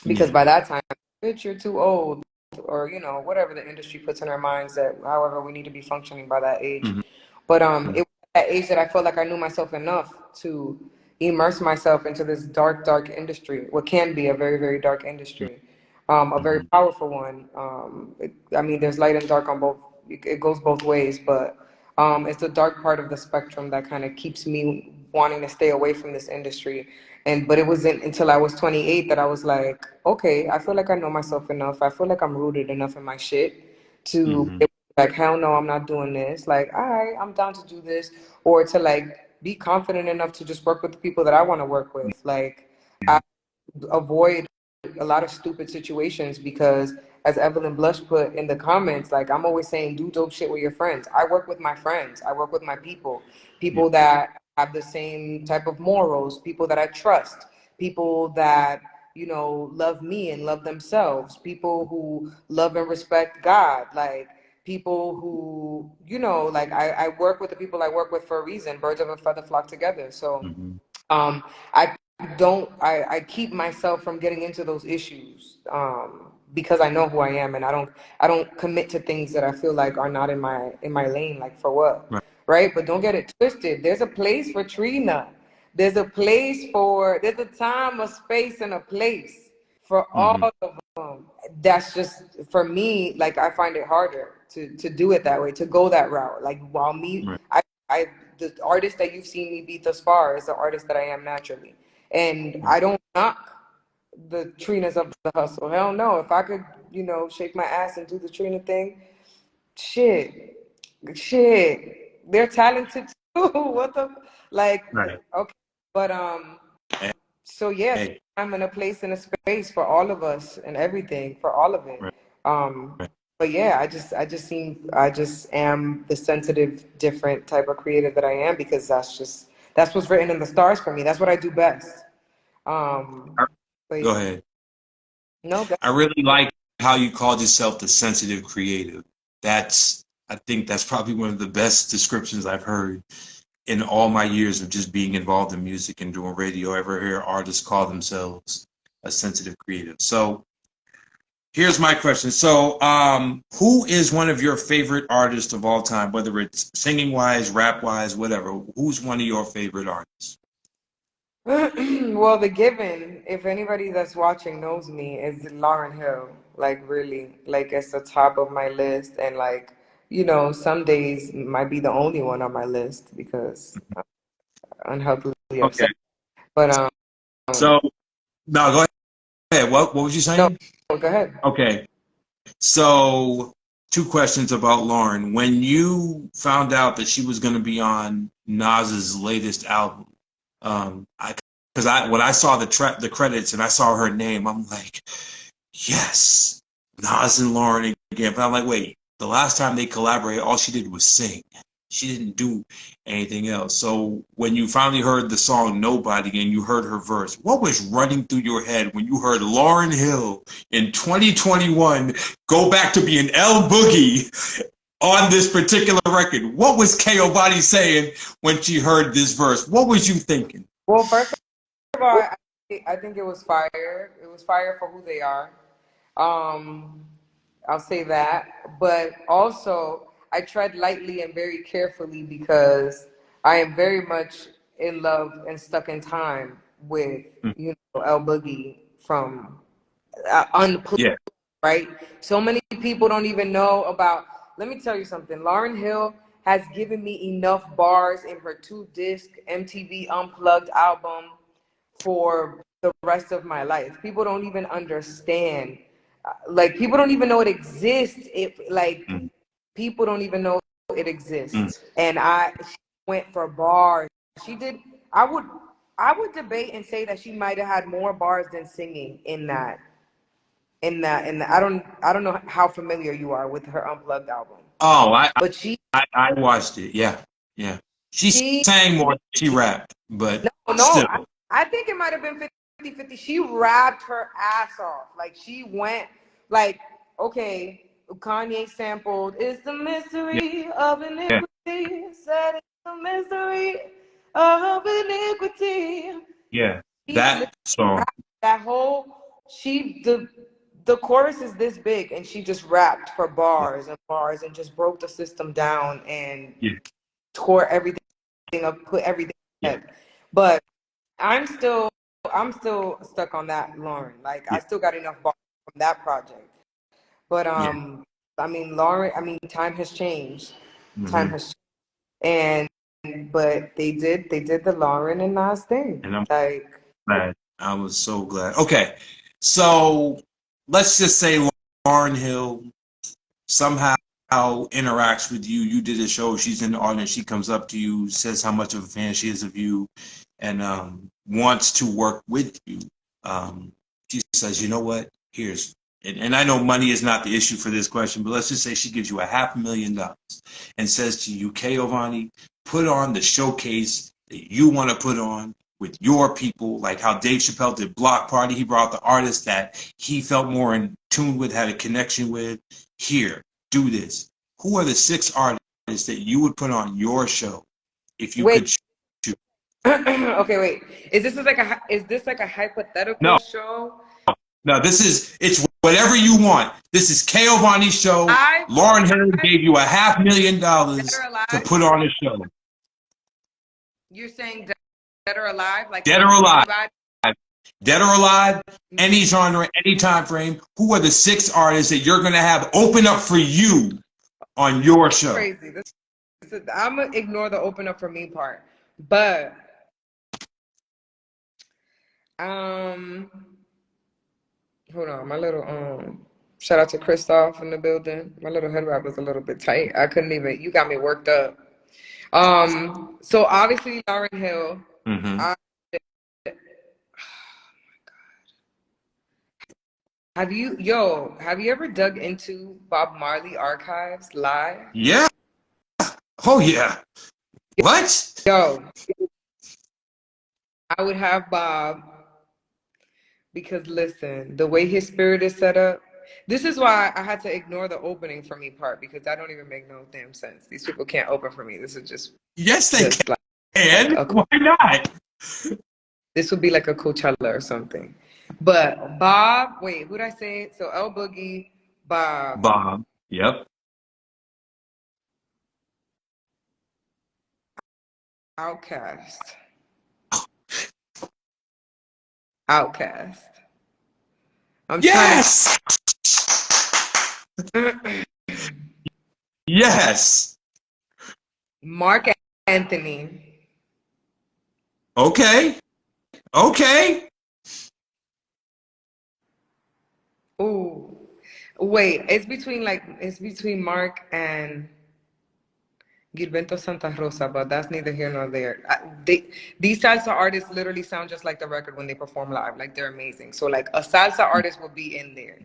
because by that time, bitch, you're too old, or whatever the industry puts in our minds that however we need to be functioning by that age. But it was at that age that I felt like I knew myself enough to immerse myself into this dark industry, what can be a very, very dark industry, a very powerful one. I mean, there's light and dark on both. It goes both ways, but it's the dark part of the spectrum that kind of keeps me wanting to stay away from this industry. But it wasn't until I was 28 that I was like, okay, I feel like I know myself enough. I feel like I'm rooted enough in my shit to like, hell no, I'm not doing this. Like, all right, I'm down to do this. Or to like be confident enough to just work with the people that I want to work with. Like, I avoid a lot of stupid situations because, as Evelyn Blush put in the comments, like, I'm always saying, do dope shit with your friends. I work with my friends. I work with my people that have the same type of morals, people that I trust, people that, love me and love themselves, people who love and respect God, like people who, like I work with the people I work with for a reason. Birds of a feather flock together. So I I keep myself from getting into those issues because I know who I am, and I don't commit to things that I feel like are not in my lane. Like, for what? Right? But don't get it twisted. There's a place for Trina. There's a time, a space, and a place for all of them. That's just, for me, like, I find it harder to do it that way, to go that route. Like, while me, the artist that you've seen me be thus far is the artist that I am naturally. And I don't knock the Trinas of the hustle. Hell no. If I could, shake my ass and do the Trina thing, shit. They're talented too. What the, like, okay. But so yeah, I'm in a place and a space for all of us and everything, for all of it. But yeah, I just am the sensitive, different type of creative that I am, because that's what's written in the stars for me. That's what I do best. Go ahead. No, I really like how you called yourself the sensitive creative. I think that's probably one of the best descriptions I've heard in all my years of just being involved in music and doing radio. Ever hear artists call themselves a sensitive creative? So here's my question. So who is one of your favorite artists of all time, whether it's singing wise, rap wise, whatever? Who's one of your favorite artists? Well, the given, if anybody that's watching knows me, is Lauryn Hill. Like, really, like, it's the top of my list. And like, some days might be the only one on my list because I'm unhealthily upset. But so no, go ahead. What was you saying? No, go ahead. Okay. So 2 questions about Lauryn. When you found out that she was going to be on Nas's latest album, when I saw the credits and I saw her name, I'm like, yes, Nas and Lauryn again. But I'm like, wait, the last time they collaborated, all she did was sing. She didn't do anything else. So when you finally heard the song Nobody and you heard her verse, what was running through your head when you heard Lauryn Hill in 2021 go back to being L Boogie on this particular record. What was Kaovanny saying when she heard this verse? What was you thinking? Well, first of all, I think it was fire. It was fire for who they are. I'll say that. But also, I tread lightly and very carefully because I am very much in love and stuck in time with, you know, El Boogie from Unplugged, Yeah. right? So many people don't even know about. Let me tell you something. Lauryn Hill has given me enough bars in her 2-disc MTV Unplugged album for the rest of my life. People don't even understand. Like, people don't even know it exists. People don't even know it exists. And she went for bars. She did. I would debate and say that she might have had more bars than singing in that. I don't know how familiar you are with her Unplugged album. Oh, But she watched it. Yeah. Yeah. She sang more than she rapped, but still. I think it might have been 50-50. She rapped her ass off. Like, she went, like, okay, Kanye sampled, "It's the mystery of iniquity." Said, "It's the mystery of iniquity." Yeah. That song. That whole, the chorus is this big, and she just rapped for bars and bars and just broke the system down and tore everything up, put everything in. But I'm still stuck on that Lauryn. Like, I still got enough bars from that project. But I mean, Lauryn, time has changed. Time has changed. But they did the Lauryn and Nas thing. And I'm like, glad. I was so glad. Okay. So let's just say Lauryn Hill somehow interacts with you. You did a show. She's in the audience. She comes up to you, says how much of a fan she is of you, and wants to work with you. She says, you know what? Here's, and I know money is not the issue for this question, but let's just say she gives you $500,000 and says to you, Kaovanny, put on the showcase that you want to put on with your people, like how Dave Chappelle did Block Party. He brought the artists that he felt more in tune with, had a connection with. Here, do this. Who are the 6 artists that you would put on your show if you could choose? Okay, wait. Is this like a hypothetical show? No, it's whatever you want. This is Kaovanny's show. Lauryn Hill gave you $500,000 to put on a show. You're saying dead or alive? Like, dead or alive. Dead or alive, any genre, any time frame. Who are the 6 artists that you're going to have open up for you on your show? Crazy. I'm going to ignore the open up for me part. But hold on, my little shout out to Christoph in the building. My little head wrap was a little bit tight. I couldn't even, you got me worked up. So obviously Lauryn Hill. Oh my God. Have you ever dug into Bob Marley archives live? Yeah. Oh yeah. What? Yo, I would have Bob, because listen, the way his spirit is set up, this is why I had to ignore the opening for me part, because that don't even make no damn sense. These people can't open for me. This is just they can. Why not? This would be like a Coachella or something. But Bob, wait, who'd I say? So El Boogie, Bob. Yep. Outkast. Yes. Yes. Mark Anthony. Okay. Ooh. Wait, it's between Mark and Gilberto Santa Rosa, but that's neither here nor there. These salsa artists literally sound just like the record when they perform live. Like, they're amazing. So like a salsa artist will be in there,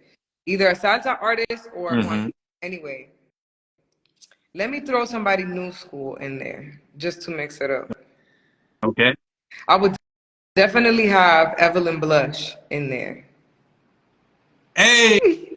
either a salsa artist or one. Anyway, let me throw somebody new school in there just to mix it up. Okay. I would definitely have Evelyn Blush in there. Hey,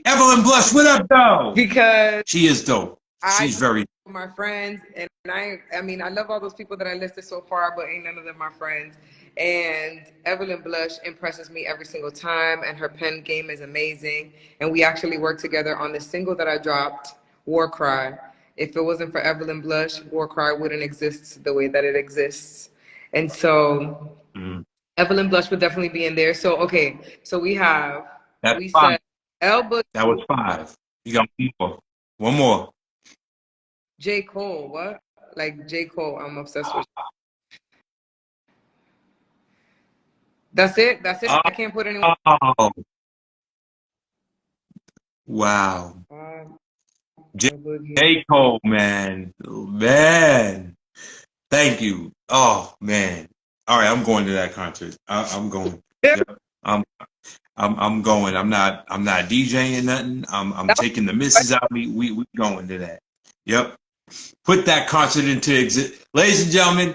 Evelyn Blush, what up, though? Because she is dope. I She's very. my friends, and I mean, I love all those people that I listed so far, but ain't none of them my friends. And Evelyn Blush impresses me every single time, and her pen game is amazing. And we actually worked together on the single that I dropped, War Cry. If it wasn't for Evelyn Blush, War Cry wouldn't exist the way that it exists. And so Mm, Evelyn Blush would definitely be in there. So okay, so that's we five. said El Boogie, That was five. You got one more. One more. J. Cole, what? Like J. Cole, I'm obsessed with. That's it. That's it. I can't put anyone. Oh, wow. J. El Boogie. J. Cole, man. Man. Thank you. Oh, man. All right, I'm going to that concert. I'm going. Yep. I'm going. I'm not DJing nothing. I'm taking the misses out. We going to that. Yep. Put that concert into exist. Ladies and gentlemen,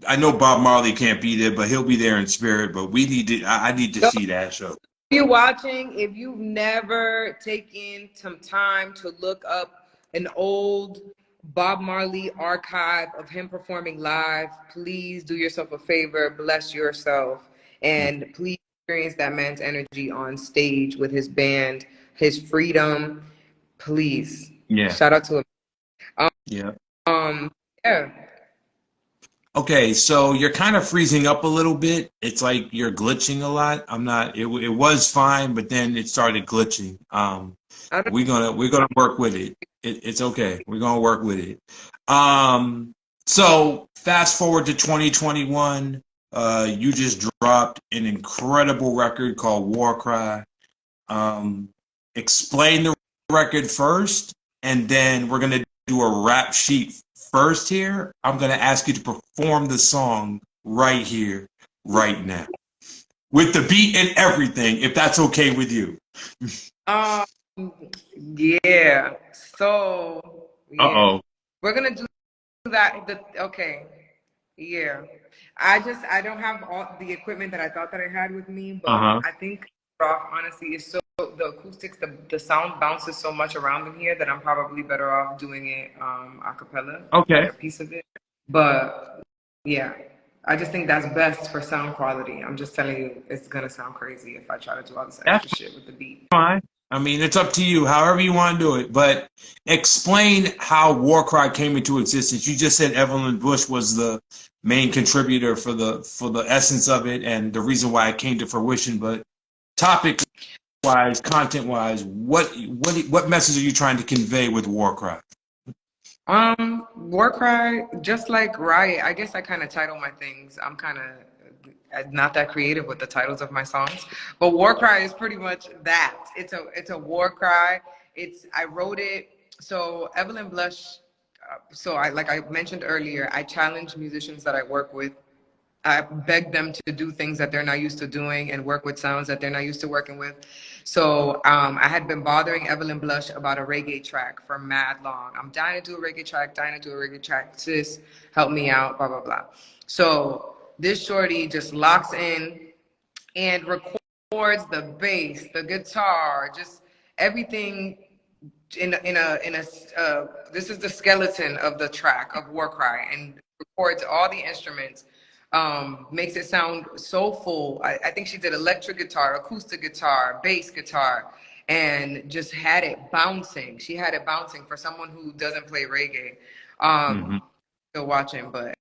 I know Bob Marley can't be there, but he'll be there in spirit. But we need to. I need to see that show. If you're watching, if you've never taken some time to look up an old Bob Marley archive of him performing live, please do yourself a favor, bless yourself, and please experience that man's energy on stage with his band, his freedom. Please. Yeah. Shout out to him. Yeah. Yeah. Okay, so you're kind of freezing up a little bit. It's like you're glitching a lot. I'm not. It was fine, but then it started glitching. We're gonna work with it. It's okay. We're gonna work with it. So fast forward to 2021. You just dropped an incredible record called War Cry. Explain the record first, and then we're gonna do a rap sheet first here. I'm gonna ask you to perform the song right here, right now, with the beat and everything, if that's okay with you. Yeah. So yeah. Uh-oh. We're gonna do that. Okay. Yeah. I don't have all the equipment that I thought that I had with me, but Uh-huh. I think off honestly is so the acoustics, the sound bounces so much around in here that I'm probably better off doing it a cappella, Okay. like a piece of it. But yeah. I just think that's best for sound quality. I'm just telling you, it's gonna sound crazy if I try to do all this That's extra shit with the beat. fine. I mean, it's up to you, however you want to do it. But explain how War Cry came into existence. You just said Evelyn Bush was the main contributor for the essence of it and the reason why it came to fruition. But topic wise, content wise, what message are you trying to convey with War Cry? War Cry, just like Riot, I guess I kind of title my things. I'm kind of not that creative with the titles of my songs, but War Cry is pretty much that. It's a war cry. I wrote it. So Evelyn Blush, like I mentioned earlier, I challenge musicians that I work with. I beg them to do things that they're not used to doing and work with sounds that they're not used to working with. So I had been bothering Evelyn Blush about a reggae track for mad long. I'm dying to do a reggae track. Sis, help me out, blah, blah, blah. So this shorty just locks in and records the bass, the guitar, just everything this is the skeleton of the track of War Cry, and records all the instruments, makes it sound so full. I think she did electric guitar, acoustic guitar, bass guitar, and just had it bouncing. She had it bouncing for someone who doesn't play reggae. Still watching, but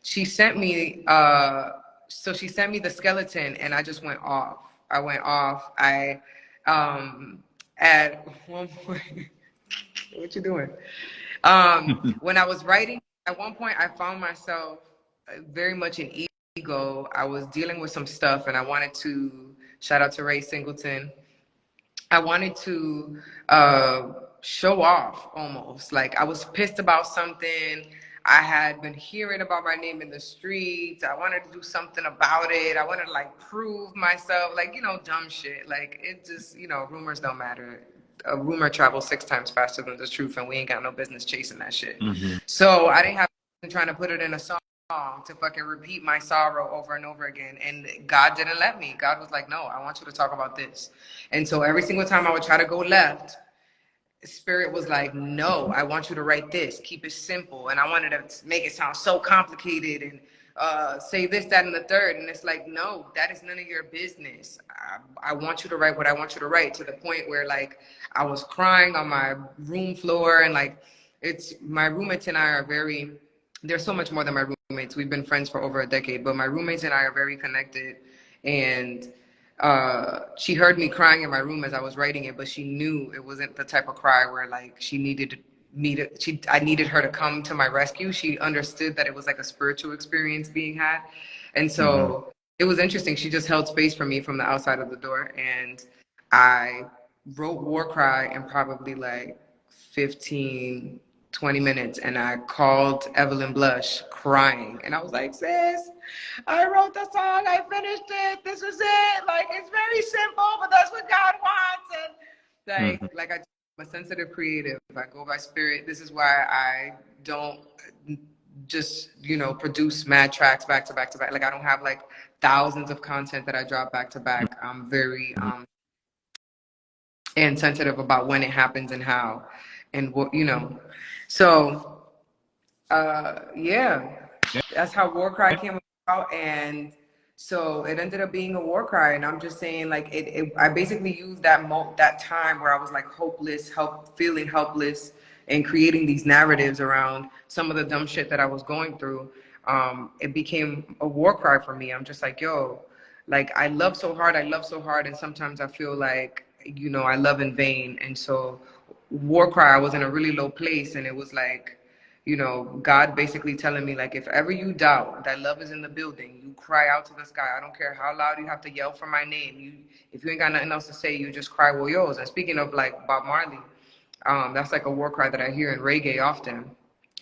she sent me she sent me the skeleton, and I just went off. At one point, what you doing? When I was writing, at one point I found myself very much in ego. I was dealing with some stuff, and I wanted to shout out to Ray Singleton. I wanted to show off almost. Like I was pissed about something. I had been hearing about my name in the streets. I wanted to do something about it. I wanted to like prove myself, like, dumb shit. Like it just, rumors don't matter. A rumor travels 6 times faster than the truth, and we ain't got no business chasing that shit. So I didn't have trying to put it in a song to fucking repeat my sorrow over and over again. And God didn't let me. God was like, no, I want you to talk about this. And so every single time I would try to go left, Spirit was like, no, I want you to write this, keep it simple. And I wanted to make it sound so complicated and say this, that, and the third. And it's like, no, that is none of your business. I want you to write what I want you to write, to the point where like I was crying on my room floor. And like, it's my roommates and I are very, they're so much more than my roommates. We've been friends for over a decade, but my roommates and I are very connected. And she heard me crying in my room as I was writing it, but she knew it wasn't the type of cry where like I needed her to come to my rescue. She understood that it was like a spiritual experience being had. And so it was interesting. She just held space for me from the outside of the door. And I wrote War Cry in probably like 15, 20 minutes. And I called Evelyn Blush crying. And I was like, sis, I wrote the song, I finished it, this was it. Like, it's very simple, but that's what God wants. And like I'm a sensitive creative. I go by spirit. This is why I don't just, you know, produce mad tracks back to back to back. Like I don't have like thousands of content that I drop back to back. I'm very and sensitive about when it happens and how and what, you know. So yeah, that's how War Cry came about. And so it ended up being a war cry. And I'm just saying, like, I basically used that time where I was like hopeless, feeling helpless, and creating these narratives around some of the dumb shit that I was going through. It became a war cry for me. I'm just like, yo, like I love so hard, and sometimes I feel like, you know, I love in vain. And so war cry, I was in a really low place, and it was like, you know, God basically telling me, like, if ever you doubt that love is in the building, you cry out to the sky. I don't care how loud you have to yell for my name. If you ain't got nothing else to say, you just cry will yours. And speaking of like Bob Marley, that's like a war cry that I hear in reggae often,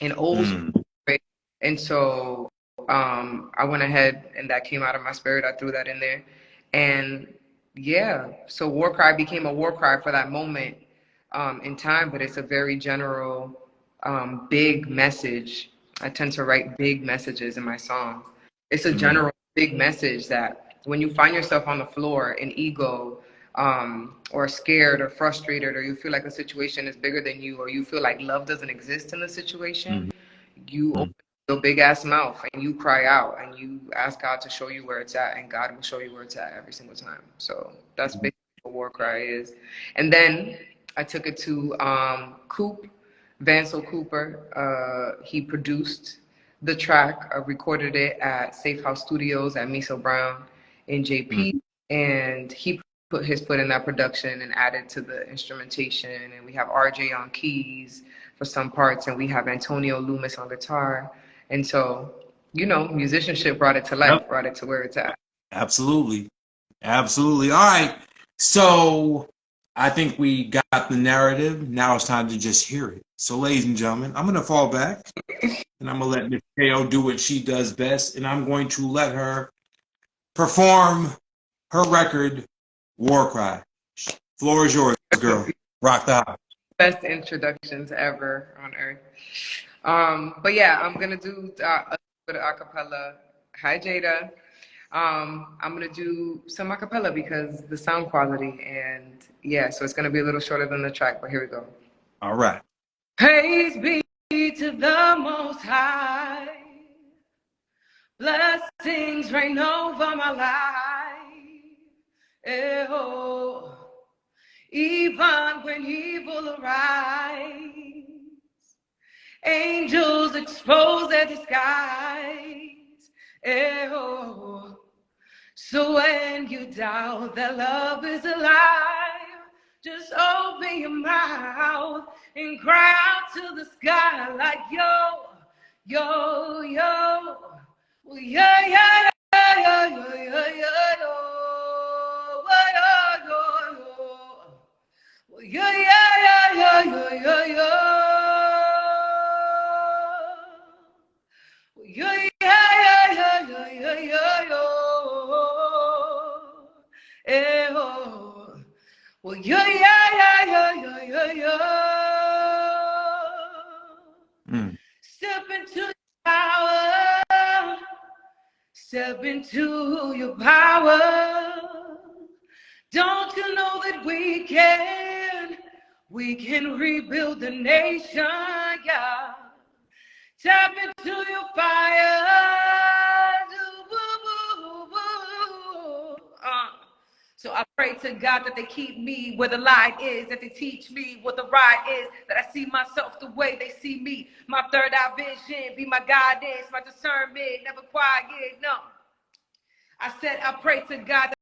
in old school. Right? And so I went ahead and that came out of my spirit. I threw that in there. And yeah, so war cry became a war cry for that moment in time, but it's a very general, big message. I tend to write big messages in my songs. It's a general big message that when you find yourself on the floor in ego, or scared or frustrated, or you feel like a situation is bigger than you, or you feel like love doesn't exist in the situation, you open your big ass mouth and you cry out and you ask God to show you where it's at, and God will show you where it's at every single time. So that's basically what war cry is. And then I took it to Coop, Vansel Cooper. He produced the track, recorded it at Safe House Studios at Miso Brown in JP, and he put his foot in that production and added to the instrumentation. And we have RJ on keys for some parts, and we have Antonio Loomis on guitar. And so, you know, musicianship brought it to life, brought it to where it's at. Absolutely. Absolutely. All right. So I think we got the narrative. Now it's time to just hear it. So, ladies and gentlemen, I'm going to fall back and I'm going to let Miss KO do what she does best. And I'm going to let her perform her record, War Cry. Floor is yours, girl. Rock the house. Best introductions ever on earth. But yeah, I'm going to do a bit of acapella. Hi, Jada. I'm going to do some acapella because the sound quality, and yeah, so it's going to be a little shorter than the track, but here we go. All right. Praise be to the Most High. Blessings reign over my life. Oh, even when evil arise, angels expose their disguise. Oh, so when you doubt that love is alive, just open your mouth and cry out to the sky like, yo, yo, yo. Well, yeah, yeah, yeah, yeah, yeah, yeah, yeah, yo. Well, yeah, yo, yo. Well, yeah, yeah, yeah, yeah, yeah, yeah, yeah. Well, yeah, yeah, yeah, yeah, yeah, yeah, yo. Eh, oh. Well, yeah, yeah, yeah, yeah, yeah, yeah, yeah. Step into your power. Step into your power. Don't you know that we can We can rebuild the nation, yeah. Tap into your fire. So I pray to God that they keep me where the light is, that they teach me what the right is, that I see myself the way they see me. My third eye vision, be my guidance, my discernment, never quiet, no. I said I pray to God that